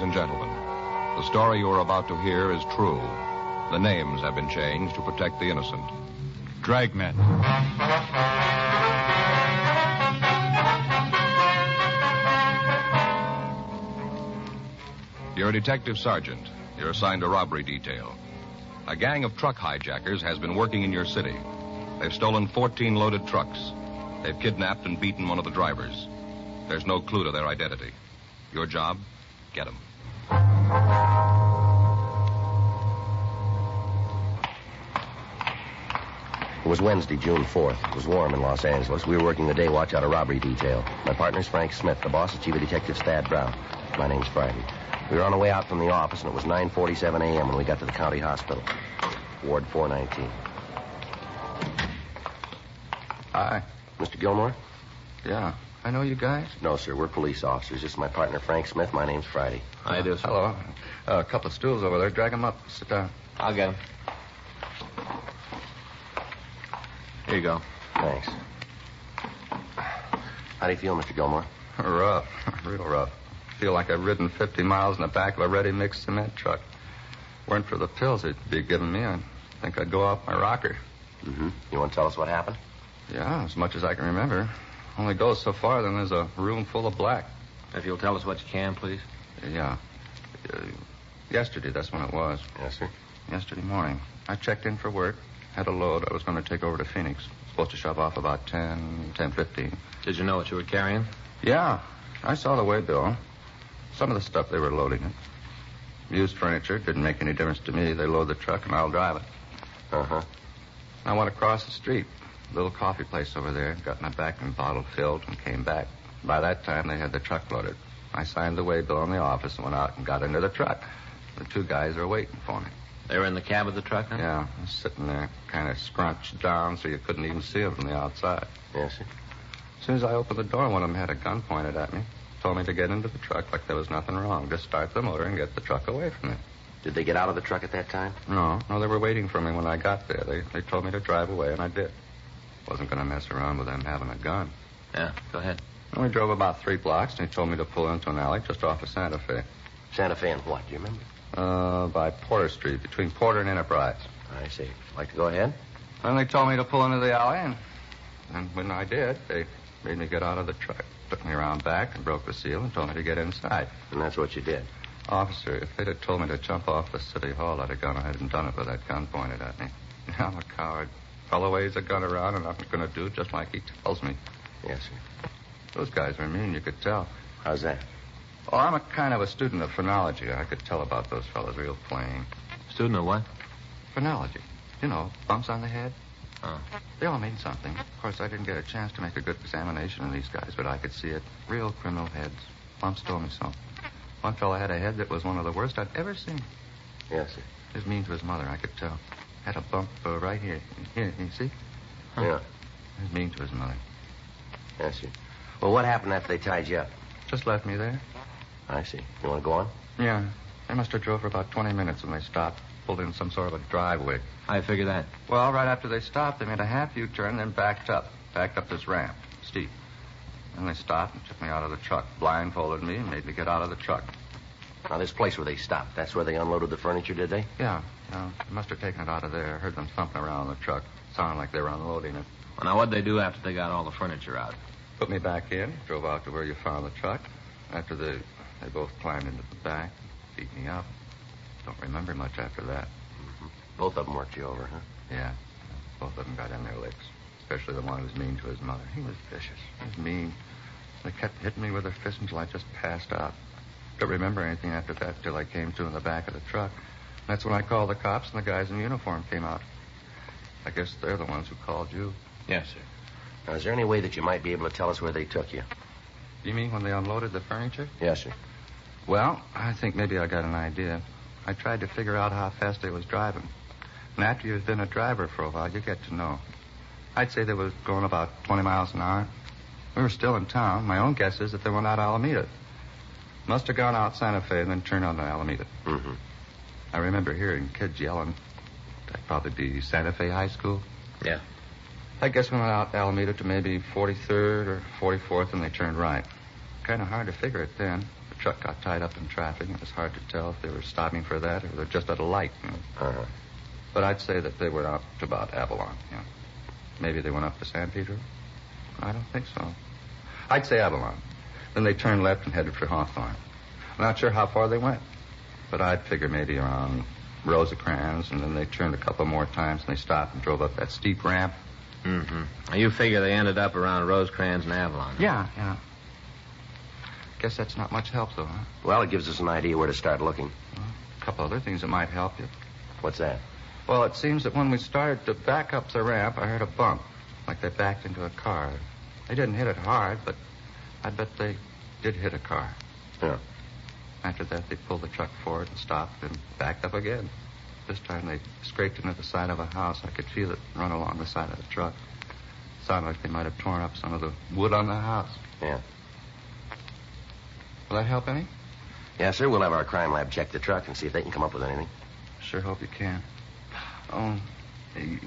ladies and gentlemen. The story you are about to hear is true. The names have been changed to protect the innocent. Dragnet. You're a detective sergeant. You're assigned a robbery detail. A gang of truck hijackers has been working in your city. They've stolen 14 loaded trucks. They've kidnapped and beaten one of the drivers. There's no clue to their identity. Your job? Get them. It was Wednesday, June 4th. It was warm in Los Angeles. We were working the day watch out a robbery detail. My partner's Frank Smith. The boss is Chief of Detectives Thad Brown. My name's Friday. We were on the way out from the office, and it was 9:47 a.m. when we got to the county hospital. Ward 419. Hi. Mr. Gilmore? Yeah. I know you guys? No, sir. We're police officers. This is my partner, Frank Smith. My name's Friday. Hi, do. Hello. A couple of stools over there. Drag them up. Sit down. I'll get him. Here you go. Thanks. How do you feel, Mr. Gilmore? Rough. Real rough. Feel like I've ridden 50 miles in the back of a ready-mixed cement truck. Weren't for the pills they'd be giving me, I think I'd go off my rocker. Mm-hmm. You want to tell us what happened? Yeah, as much as I can remember. Only goes so far, then there's a room full of black. If you'll tell us what you can, please. Yeah. Yesterday, that's when it was. Yes, sir. Yesterday morning. I checked in for work. Had a load I was going to take over to Phoenix. Supposed to shove off about 10:15. Did you know what you were carrying? Yeah. I saw the way bill. Some of the stuff they were loading it. Used furniture. Didn't make any difference to me. They load the truck and I'll drive it. Uh-huh. I went across the street. Little coffee place over there. Got my vacuum bottle filled and came back. By that time, they had the truck loaded. I signed the way bill in the office and went out and got into the truck. The two guys were waiting for me. They were in the cab of the truck, huh? Yeah, I was sitting there, kind of scrunched down so you couldn't even see them from the outside. Yes, sir. As soon as I opened the door, one of them had a gun pointed at me. Told me to get into the truck like there was nothing wrong. Just start the motor and get the truck away from me. Did they get out of the truck at that time? No, they were waiting for me when I got there. They told me to drive away, and I did. Wasn't going to mess around with them having a gun. Yeah, go ahead. And we drove about 3 blocks, and he told me to pull into an alley just off of Santa Fe. Santa Fe and what? Do you remember? By Porter Street, between Porter and Enterprise. I see. Like to go ahead? Then they told me to pull into the alley, and when I did, they made me get out of the truck. Took me around back and broke the seal and told me to get inside. And that's what you did? Officer, if they'd have told me to jump off the city hall, I'd have gone ahead and done it with that gun pointed at me. I'm a coward. Fellow waves a gun around, and I'm going to do just like he tells me. Yes, sir. Those guys are mean, you could tell. How's that? Oh, I'm a kind of a student of phrenology. I could tell about those fellas real plain. Student of what? Phrenology. You know, bumps on the head. Oh. They all mean something. Of course, I didn't get a chance to make a good examination of these guys, but I could see it. Real criminal heads. Bumps told me so. One fella had a head that was one of the worst I'd ever seen. Yes, sir. He was mean to his mother, I could tell. Had a bump right here. Here, you see? Huh. Yeah. He was mean to his mother. Yes, sir. Well, what happened after they tied you up? Just left me there. I see. You want to go on? Yeah. They must have drove for about 20 minutes when they stopped. Pulled in some sort of a driveway. How you figure that? Well, right after they stopped, they made a half U-turn, then backed up. Backed up this ramp. Steep. Then they stopped and took me out of the truck. Blindfolded me and made me get out of the truck. Now, this place where they stopped, that's where they unloaded the furniture, did they? Yeah. They must have taken it out of there. I heard them thumping around the truck. Sounded like they were unloading it. Well, now, what'd they do after they got all the furniture out? Put me back in. Drove out to where you found the truck. After they both climbed into the back. Beat me up. Don't remember much after that. Mm-hmm. Both of them worked you over, huh? Yeah. Both of them got in their licks. Especially the one who was mean to his mother. He was vicious. He was mean. They kept hitting me with their fists until I just passed out. Don't remember anything after that till I came to in the back of the truck. That's when I called the cops and the guys in uniform came out. I guess they're the ones who called you. Yes, sir. Now, is there any way that you might be able to tell us where they took you? You mean when they unloaded the furniture? Yes, sir. Well, I think maybe I got an idea. I tried to figure out how fast they was driving. And after you've been a driver for a while, you get to know. I'd say they was going about 20 miles an hour. We were still in town. My own guess is that they went out Alameda. Must have gone out Santa Fe and then turned on to Alameda. Mm-hmm. I remember hearing kids yelling. That'd probably be Santa Fe High School. Yeah. I guess we went out Alameda to maybe 43rd or 44th, and they turned right. Kind of hard to figure it then. The truck got tied up in traffic. It was hard to tell if they were stopping for that or they're just at a light. Uh-huh. But I'd say that they were up to about Avalon. Yeah. Maybe they went up to San Pedro. I don't think so. I'd say Avalon. Then they turned left and headed for Hawthorne. I'm not sure how far they went, but I'd figure maybe around Rosecrans, and then they turned a couple more times and they stopped and drove up that steep ramp. Mm-hmm. Now, you figure they ended up around Rosecrans and Avalon. Yeah. Guess that's not much help, though, huh? Well, it gives us an idea where to start looking. Well, a couple other things that might help you. What's that? Well, it seems that when we started to back up the ramp, I heard a bump, like they backed into a car. They didn't hit it hard, but I bet they did hit a car. Yeah. After that, they pulled the truck forward and stopped and backed up again. This time they scraped into the side of a house. I could feel it run along the side of the truck. It sounded like they might have torn up some of the wood on the house. Yeah. Will that help any? Yes, sir. We'll have our crime lab check the truck and see if they can come up with anything. Sure hope you can. Oh,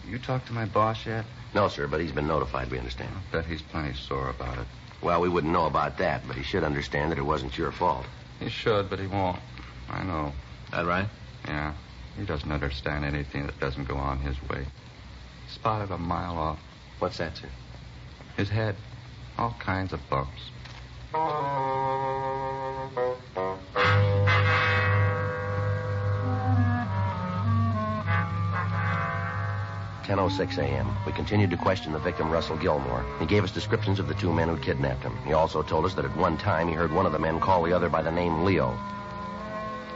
you talked to my boss yet? No, sir, but he's been notified, we understand. I bet he's plenty sore about it. Well, we wouldn't know about that, but he should understand that it wasn't your fault. He should, but he won't. I know. That right? Yeah. He doesn't understand anything that doesn't go on his way. Spotted a mile off. What's that, sir? His head. All kinds of bumps. 10:06 a.m. We continued to question the victim, Russell Gilmore. He gave us descriptions of the two men who kidnapped him. He also told us that at one time he heard one of the men call the other by the name Leo.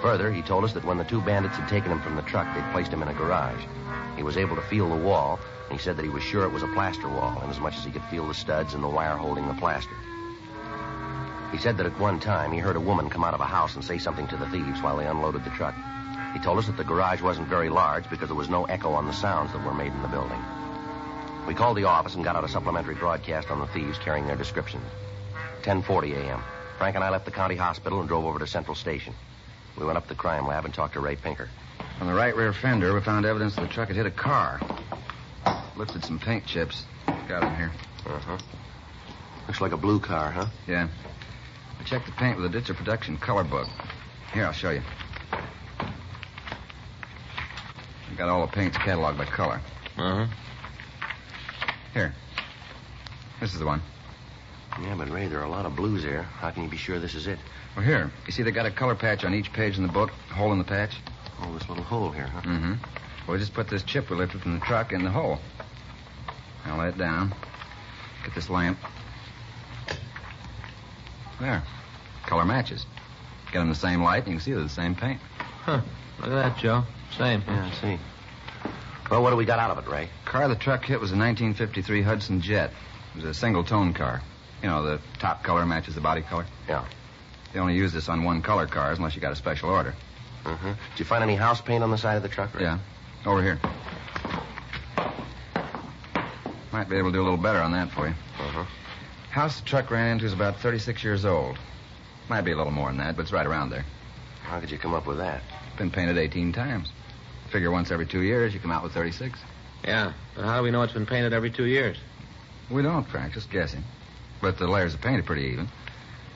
Further, he told us that when the two bandits had taken him from the truck, they'd placed him in a garage. He was able to feel the wall, and he said that he was sure it was a plaster wall, inasmuch as he could feel the studs and the wire holding the plaster. He said that at one time he heard a woman come out of a house and say something to the thieves while they unloaded the truck. He told us that the garage wasn't very large because there was no echo on the sounds that were made in the building. We called the office and got out a supplementary broadcast on the thieves carrying their descriptions. 10:40 a.m. Frank and I left the county hospital and drove over to Central Station. We went up to the crime lab and talked to Ray Pinker. On the right rear fender, we found evidence that the truck had hit a car. Lifted some paint chips. Got them here. Uh-huh. Looks like a blue car, huh? Yeah. I checked the paint with a Ditzer Production color book. Here, I'll show you. I got all the paints cataloged by color. Uh-huh. Here. This is the one. Yeah, but Ray, there are a lot of blues here. How can you be sure this is it? Well, here. You see they got a color patch on each page in the book? A hole in the patch? Oh, this little hole here, huh? Mm-hmm. Well, we just put this chip we lifted from the truck in the hole. I'll lay it down. Get this lamp. There. Color matches. Get them the same light, and you can see they're the same paint. Huh. Look at that, Joe. Same. Yeah, I see. Well, what do we got out of it, Ray? Car the truck hit was a 1953 Hudson Jet. It was a single-tone car. You know, the top color matches the body color. Yeah. They only use this on one-color cars unless you got a special order. Uh-huh. Did you find any house paint on the side of the truck, Ray? Yeah. Over here. Might be able to do a little better on that for you. Uh-huh. House the truck ran into is about 36 years old. Might be a little more than that, but it's right around there. How could you come up with that? Been painted 18 times. Figure once every 2 years, you come out with 36. Yeah, but how do we know it's been painted every 2 years? We don't, Frank, just guessing. But the layers of paint are pretty even.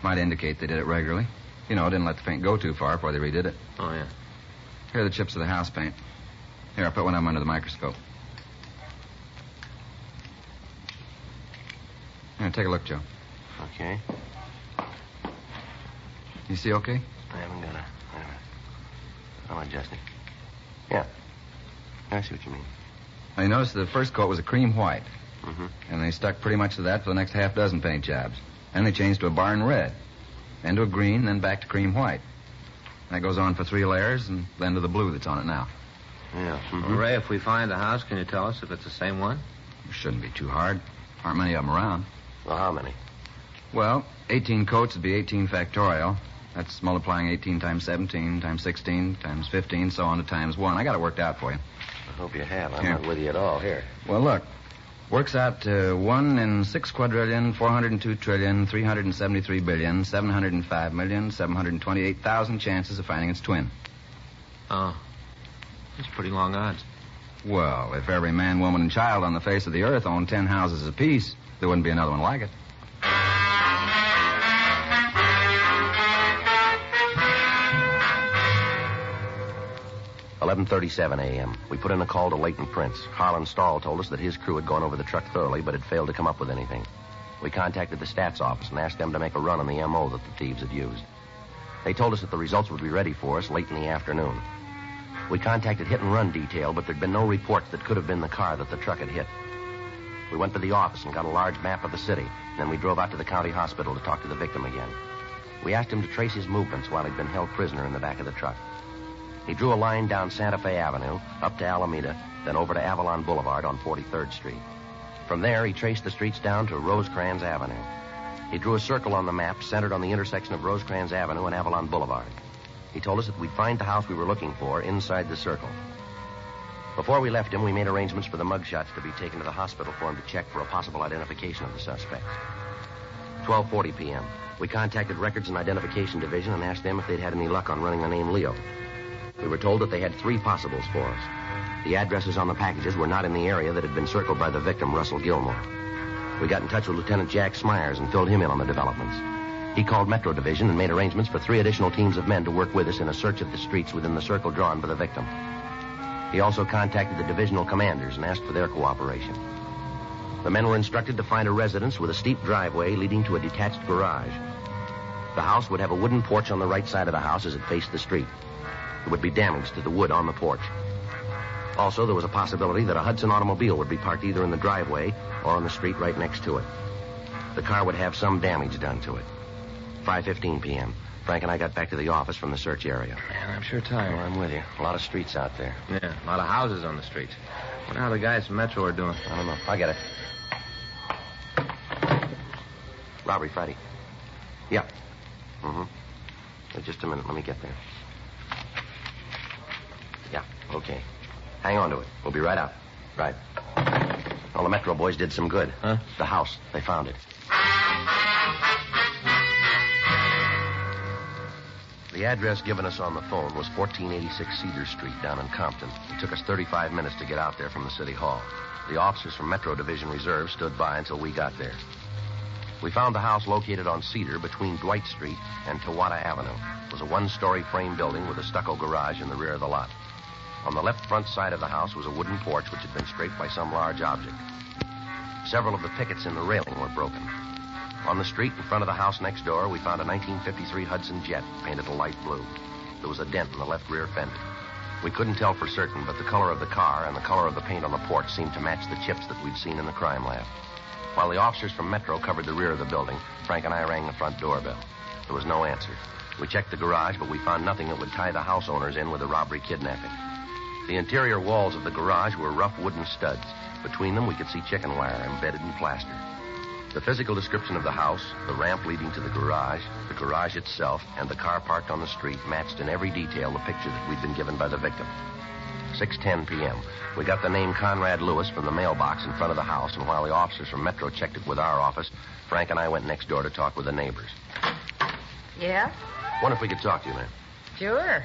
Might indicate they did it regularly. You know, didn't let the paint go too far before they redid it. Oh, yeah. Here are the chips of the house paint. Here, I'll put one of them under the microscope. Here, take a look, Joe. Okay. You see okay? I haven't got a... I'll adjust it. Yeah. I see what you mean. Now, you notice the first coat was a cream white. Mm-hmm. And they stuck pretty much to that for the next half dozen paint jobs. Then they changed to a barn red. Then to a green, then back to cream white. That goes on for 3 layers, and then to the blue that's on it now. Yeah. Mm-hmm. Well, Ray, if we find the house, can you tell us if it's the same one? It shouldn't be too hard. Aren't many of them around. Well, how many? Well, 18 coats would be 18 factorial. That's multiplying 18 times 17 times 16 times 15, so on to times 1. I got it worked out for you. I hope you have. I'm Here. not with you at all. Here. Well, look. Works out to 1 in 6 quadrillion, 402 trillion, 373 billion, 705 million, 728,000 chances of finding its twin. Oh. That's pretty long odds. Well, if every man, woman, and child on the face of the earth owned 10 houses apiece, there wouldn't be another one like it. 11:37 a.m. We put in a call to Leighton Prince. Harlan Stahl told us that his crew had gone over the truck thoroughly, but had failed to come up with anything. We contacted the stats office and asked them to make a run on the M.O. that the thieves had used. They told us that the results would be ready for us late in the afternoon. We contacted hit and run detail, but there'd been no reports that could have been the car that the truck had hit. We went to the office and got a large map of the city, and then we drove out to the county hospital to talk to the victim again. We asked him to trace his movements while he'd been held prisoner in the back of the truck. He drew a line down Santa Fe Avenue, up to Alameda, then over to Avalon Boulevard on 43rd Street. From there, he traced the streets down to Rosecrans Avenue. He drew a circle on the map centered on the intersection of Rosecrans Avenue and Avalon Boulevard. He told us that we'd find the house we were looking for inside the circle. Before we left him, we made arrangements for the mugshots to be taken to the hospital for him to check for a possible identification of the suspects. 12:40 p.m. We contacted Records and Identification Division and asked them if they'd had any luck on running the name Leo. We were told that they had 3 possibles for us. The addresses on the packages were not in the area that had been circled by the victim, Russell Gilmore. We got in touch with Lieutenant Jack Smyers and filled him in on the developments. He called Metro Division and made arrangements for 3 additional teams of men to work with us in a search of the streets within the circle drawn by the victim. He also contacted the divisional commanders and asked for their cooperation. The men were instructed to find a residence with a steep driveway leading to a detached garage. The house would have a wooden porch on the right side of the house as it faced the street. There would be damage to the wood on the porch. Also, there was a possibility that a Hudson automobile would be parked either in the driveway or on the street right next to it. The car would have some damage done to it. 5:15 p.m. Frank and I got back to the office from the search area. Man, I'm sure tired. Oh, I'm with you. A lot of streets out there. Yeah, a lot of houses on the streets. Wonder how the guys from Metro are doing. I don't know. I'll get it. Robbery Friday. Yeah. Just a minute. Let me get there. Yeah, okay. Hang on to it. We'll be right out. Right. Well, the Metro boys did some good. Huh? The house. They found it. The address given us on the phone was 1486 Cedar Street down in Compton. It took us 35 minutes to get out there from the city hall. The officers from Metro Division Reserve stood by until we got there. We found the house located on Cedar between Dwight Street and Tawada Avenue. It was a 1-story frame building with a stucco garage in the rear of the lot. On the left front side of the house was a wooden porch which had been scraped by some large object. Several of the pickets in the railing were broken. On the street in front of the house next door, we found a 1953 Hudson Jet painted a light blue. There was a dent in the left rear fender. We couldn't tell for certain, but the color of the car and the color of the paint on the porch seemed to match the chips that we'd seen in the crime lab. While the officers from Metro covered the rear of the building, Frank and I rang the front doorbell. There was no answer. We checked the garage, but we found nothing that would tie the house owners in with a robbery kidnapping. The interior walls of the garage were rough wooden studs. Between them, we could see chicken wire embedded in plaster. The physical description of the house, the ramp leading to the garage itself, and the car parked on the street matched in every detail the picture that we'd been given by the victim. 6:10 p.m. We got the name Conrad Lewis from the mailbox in front of the house, and while the officers from Metro checked it with our office, Frank and I went next door to talk with the neighbors. Yeah? Wonder if we could talk to you, ma'am. Sure.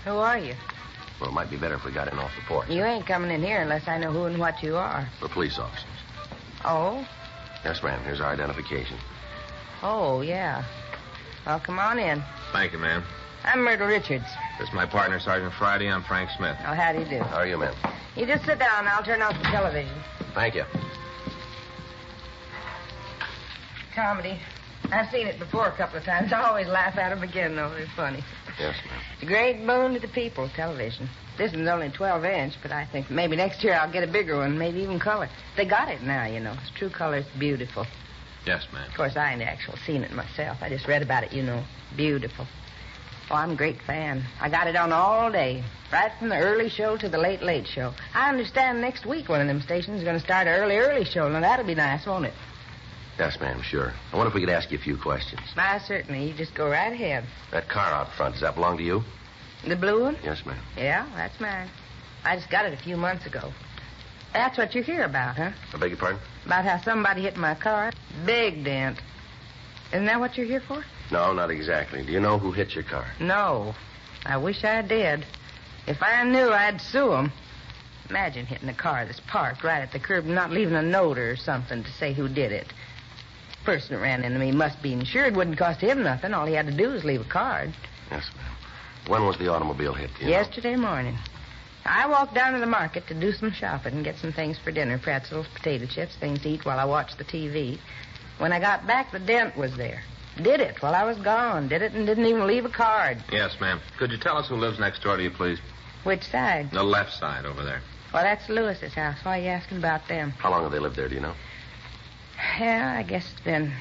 Who are you? Well, it might be better if we got in off the porch. You ain't coming in here unless I know who and what you are. We're police officers. Oh? Yes, ma'am. Here's our identification. Oh, yeah. Well, come on in. Thank you, ma'am. I'm Myrtle Richards. This is my partner, Sergeant Friday. I'm Frank Smith. Oh, how do you do? How are you, ma'am? You just sit down. I'll turn off the television. Thank you. Comedy. I've seen it before a couple of times. I always laugh at them again, though. They're funny. Yes, ma'am. It's a great boon to the people, television. This one's only 12-inch, but I think maybe next year I'll get a bigger one, maybe even color. They got it now, you know. It's true color. It's beautiful. Yes, ma'am. Of course, I ain't actually seen it myself. I just read about it, you know. Beautiful. Oh, I'm a great fan. I got it on all day, right from the early show to the late show. I understand next week one of them stations is going to start an early show. Now, that'll be nice, won't it? Yes, ma'am, sure. I wonder if we could ask you a few questions. Why, certainly. You just go right ahead. That car out front, does that belong to you? The blue one? Yes, ma'am. Yeah, that's mine. I just got it a few months ago. That's what you're here about, huh? I beg your pardon? About how somebody hit my car. Big dent. Isn't that what you're here for? No, not exactly. Do you know who hit your car? No. I wish I did. If I knew, I'd sue 'em. Imagine hitting a car that's parked right at the curb and not leaving a note or something to say who did it. The person that ran into me must be insured. Wouldn't cost him nothing. All he had to do was leave a card. Yes, ma'am. When was the automobile hit? Do you know? Yesterday morning. I walked down to the market to do some shopping and get some things for dinner, pretzels, potato chips, things to eat while I watched the TV. When I got back, the dent was there. Did it while I was gone. Did it and didn't even leave a card. Yes, ma'am. Could you tell us who lives next door to you, please? Which side? The left side over there. Well, that's Lewis's house. Why are you asking about them? How long have they lived there, do you know? Yeah, I guess it's been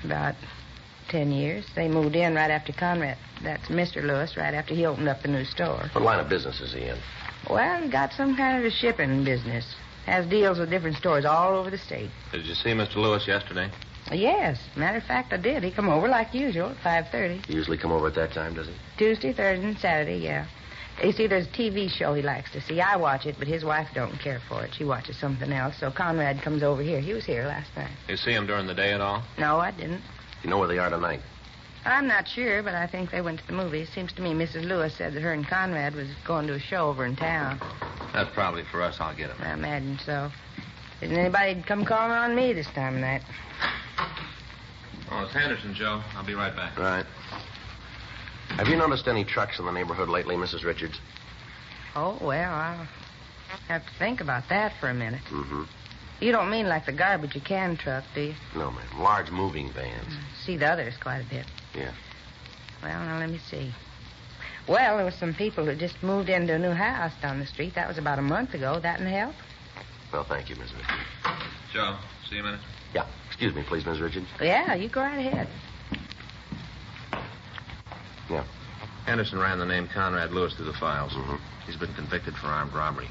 about 10 years. They moved in right after Conrad. That's Mr. Lewis, right after he opened up the new store. What line of business is he in? Well, he got some kind of a shipping business. Has deals with different stores all over the state. Did you see Mr. Lewis yesterday? Yes. Matter of fact, I did. He come over like usual at 5:30. He usually come over at that time, does he? Tuesday, Thursday, and Saturday, yeah. You see, there's a TV show he likes to see. I watch it, but his wife don't care for it. She watches something else, so Conrad comes over here. He was here last night. You see him during the day at all? No, I didn't. You know where they are tonight? I'm not sure, but I think they went to the movies. Seems to me Mrs. Lewis said that her and Conrad was going to a show over in town. That's probably for us. I'll get him. I imagine so. Isn't anybody come calling on me this time of night? Oh, it's Henderson, Joe. I'll be right back. Right. Have you noticed any trucks in the neighborhood lately, Mrs. Richards? Oh, well, I'll have to think about that for a minute. Mm-hmm. You don't mean like the garbage you can truck, do you? No, ma'am. Large moving vans. See the others quite a bit. Yeah. Well, now, let me see. Well, there were some people who just moved into a new house down the street. That was about a month ago. That didn't help? Well, thank you, Miss Richards. Joe, see you a minute. Yeah. Excuse me, please, Miss Richards. Yeah, you go right ahead. Yeah. Henderson ran the name Conrad Lewis through the files. Mm-hmm. He's been convicted for armed robbery.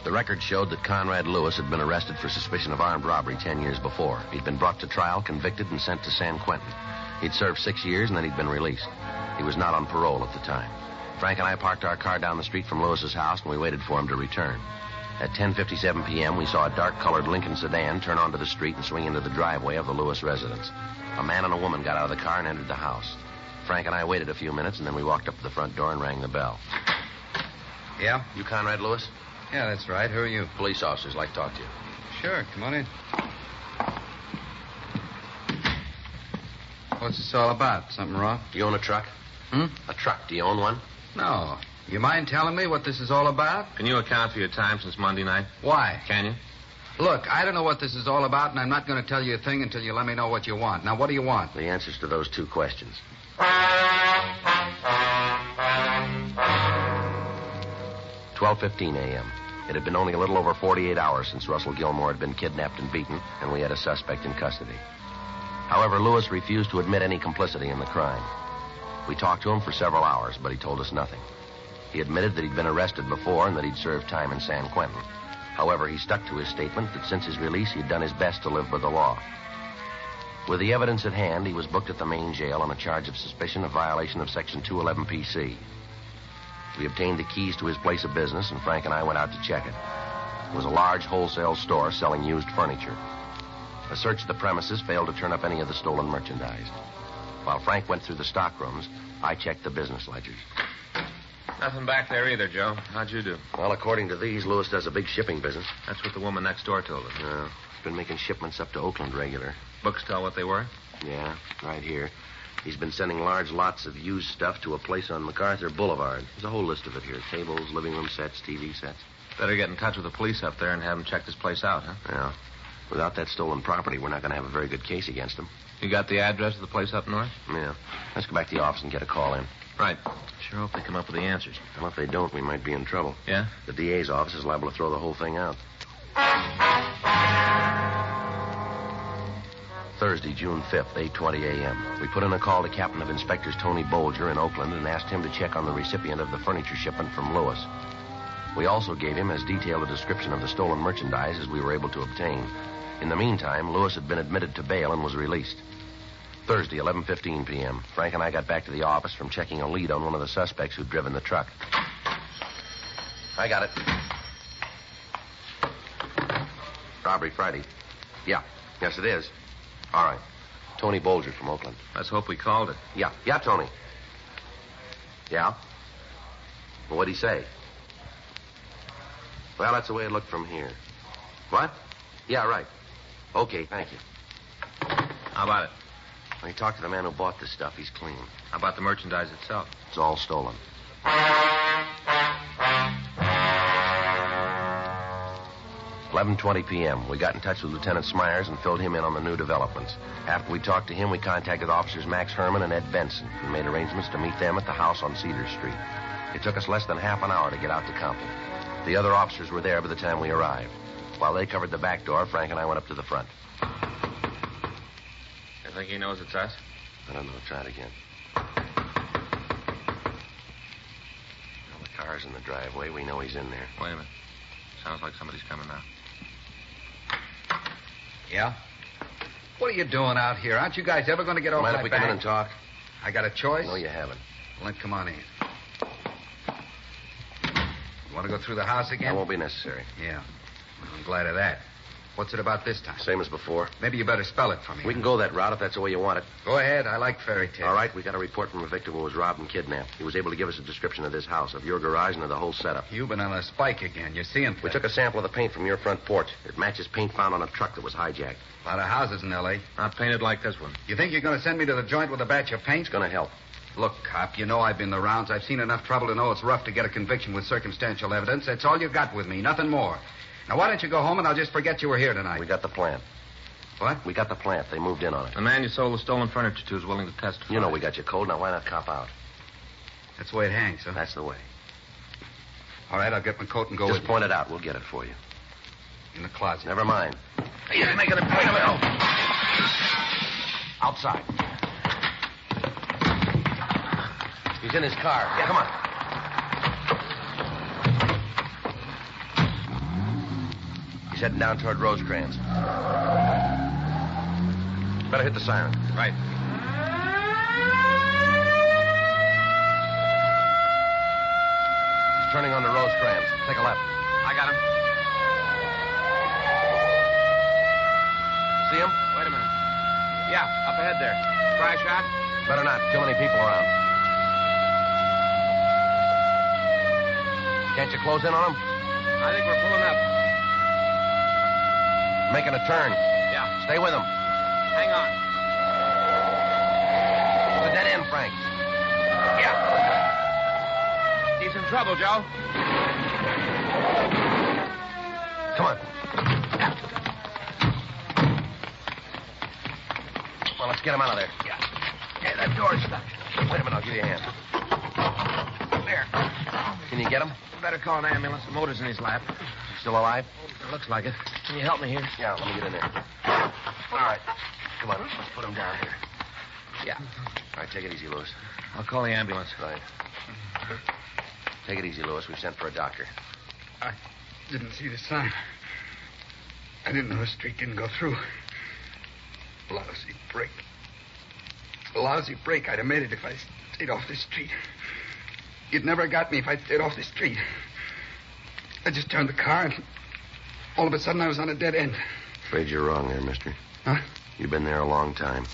The record showed that Conrad Lewis had been arrested for suspicion of armed robbery 10 years before. He'd been brought to trial, convicted, and sent to San Quentin. He'd served 6 years, and then he'd been released. He was not on parole at the time. Frank and I parked our car down the street from Lewis's house, and we waited for him to return. At 10:57 p.m., we saw a dark-colored Lincoln sedan turn onto the street and swing into the driveway of the Lewis residence. A man and a woman got out of the car and entered the house. Frank and I waited a few minutes, and then we walked up to the front door and rang the bell. Yeah? You Conrad Lewis? Yeah, that's right. Who are you? Police officers like to talk to you. Sure, come on in. What's this all about? Something wrong? Do you own a truck? A truck. Do you own one? No. You mind telling me what this is all about? Can you account for your time since Monday night? Why? Can you? Look, I don't know what this is all about, and I'm not going to tell you a thing until you let me know what you want. Now, what do you want? The answers to those two questions. 12:15 a.m. It had been only a little over 48 hours since Russell Gilmore had been kidnapped and beaten, and we had a suspect in custody. However, Lewis refused to admit any complicity in the crime. We talked to him for several hours, but he told us nothing. He admitted that he'd been arrested before and that he'd served time in San Quentin. However, he stuck to his statement that since his release, he'd done his best to live by the law. With the evidence at hand, he was booked at the main jail on a charge of suspicion of violation of Section 211 PC. We obtained the keys to his place of business, and Frank and I went out to check it. It was a large wholesale store selling used furniture. A search of the premises failed to turn up any of the stolen merchandise. While Frank went through the stock rooms, I checked the business ledgers. Nothing back there either, Joe. How'd you do? Well, according to these, Lewis does a big shipping business. That's what the woman next door told us. Yeah, he's been making shipments up to Oakland regular. Books tell what they were? Yeah, right here. He's been sending large lots of used stuff to a place on MacArthur Boulevard. There's a whole list of it here. Tables, living room sets, TV sets. Better get in touch with the police up there and have them check this place out, huh? Yeah. Without that stolen property, we're not going to have a very good case against him. You got the address of the place up north? Yeah. Let's go back to the office and get a call in. Right. Sure hope they come up with the answers. Well, if they don't, we might be in trouble. Yeah? The DA's office is liable to throw the whole thing out. Thursday, June 5th, 8:20 a.m. We put in a call to Captain of Inspectors Tony Bolger in Oakland and asked him to check on the recipient of the furniture shipment from Lewis. We also gave him as detailed a description of the stolen merchandise as we were able to obtain. In the meantime, Lewis had been admitted to bail and was released. Thursday, 11:15 p.m. Frank and I got back to the office from checking a lead on one of the suspects who'd driven the truck. I got it. Robbery Friday. Yeah. Yes, it is. All right. Tony Bolger from Oakland. Let's hope we called it. Yeah. Yeah, Tony. Yeah? Well, what'd he say? Well, that's the way it looked from here. What? Yeah, right. Okay, thank you. How about it? When you talk to the man who bought this stuff, he's clean. How about the merchandise itself? It's all stolen. 11:20 p.m. We got in touch with Lieutenant Smyers and filled him in on the new developments. After we talked to him, we contacted Officers Max Herman and Ed Benson and made arrangements to meet them at the house on Cedar Street. It took us less than half an hour to get out to Compton. The other officers were there by the time we arrived. While they covered the back door, Frank and I went up to the front. You think he knows it's us? I don't know. Try it again. Well, the car's in the driveway. We know he's in there. Wait a minute. Sounds like somebody's coming now. Yeah? What are you doing out here? Aren't you guys ever going to get off Mind my if we back? come in and talk? I got a choice? No, you haven't. Well, then come on in. You want to go through the house again? That won't be necessary. Yeah. Well, I'm glad of that. What's it about this time? Same as before. Maybe you better spell it for me. We can go that route if that's the way you want it. Go ahead. I like fairy tales. All right, we got a report from a victim who was robbed and kidnapped. He was able to give us a description of this house, of your garage, and of the whole setup. You've been on a spike again. You're seeing things. We took a sample of the paint from your front porch. It matches paint found on a truck that was hijacked. A lot of houses in L.A. Not painted like this one. You think you're going to send me to the joint with a batch of paint? It's going to help. Look, cop, you know I've been the rounds. I've seen enough trouble to know it's rough to get a conviction with circumstantial evidence. That's all you got with me, nothing more. Now, why don't you go home and I'll just forget you were here tonight? We got the plant. What? We got the plant. They moved in on it. The man you sold the stolen furniture to is willing to testify. You know we got you cold. Now, why not cop out? That's the way it hangs, huh? That's the way. All right, I'll get my coat and go Just with point it out. We'll get it for you. you. In the closet. Never mind. He's making a point of it. Outside. He's in his car. Yeah, come on. He's heading down toward Rosecrans. Better hit the siren. Right. He's turning onto Rosecrans. Take a left. I got him. See him? Wait a minute. Yeah, up ahead there. Try a shot? Better not. Too many people around. Can't you close in on him? I think we're pulling up. Making a turn. Yeah. Stay with him. Hang on. It's a dead end, Frank. Yeah. He's in trouble, Joe. Come on. Well, let's get him out of there. Yeah, that door's stuck. Wait a minute, I'll give you a hand. There. Can you get him? Better call an ambulance. The motor's in his lap. Still alive? Looks like it. Can you help me here? Yeah, let me get in there. All right. Come on, let's put him down here. Yeah. All right, take it easy, Lewis. I'll call the ambulance. Right. Take it easy, Lewis. We've sent for a doctor. I didn't see the sign. I didn't know the street didn't go through. Lousy break. A lousy break. I'd have made it if I stayed off the street. You'd never got me if I'd stayed off the street. I just turned the car and all of a sudden I was on a dead end. Afraid you're wrong there, mister. Huh? You've been there a long time.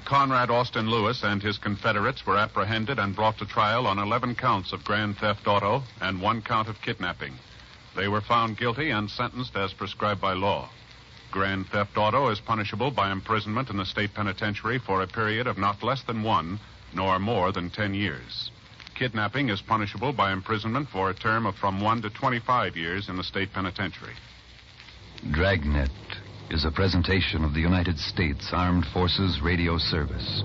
Conrad Austin Lewis and his Confederates were apprehended and brought to trial on 11 counts of grand theft auto and 1 count of kidnapping. They were found guilty and sentenced as prescribed by law. Grand theft auto is punishable by imprisonment in the state penitentiary for a period of not less than 1, nor more than 10 years. Kidnapping is punishable by imprisonment for a term of from 1 to 25 years in the state penitentiary. Dragnet is a presentation of the United States Armed Forces Radio Service.